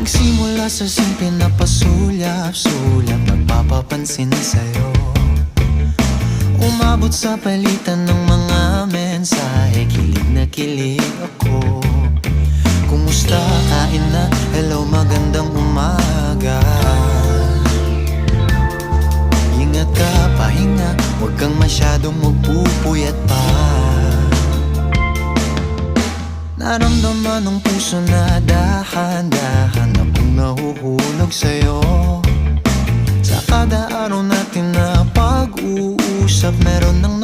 Nagsimula sa simple na pasulyap-sulyap, nagpapapansin sa'yo. Umabot sa palitan ng mga mensahe, kilig na kilig ako. Kumusta, kain na, hello, magandang umaga. Ingat ka, pahinga, huwag kang masyadong magpupuyat pa. Naramdaman ng puso na dahan-dahan akong nahuhulog sa'yo. Sa kada araw natin na pag-uusap, meron ng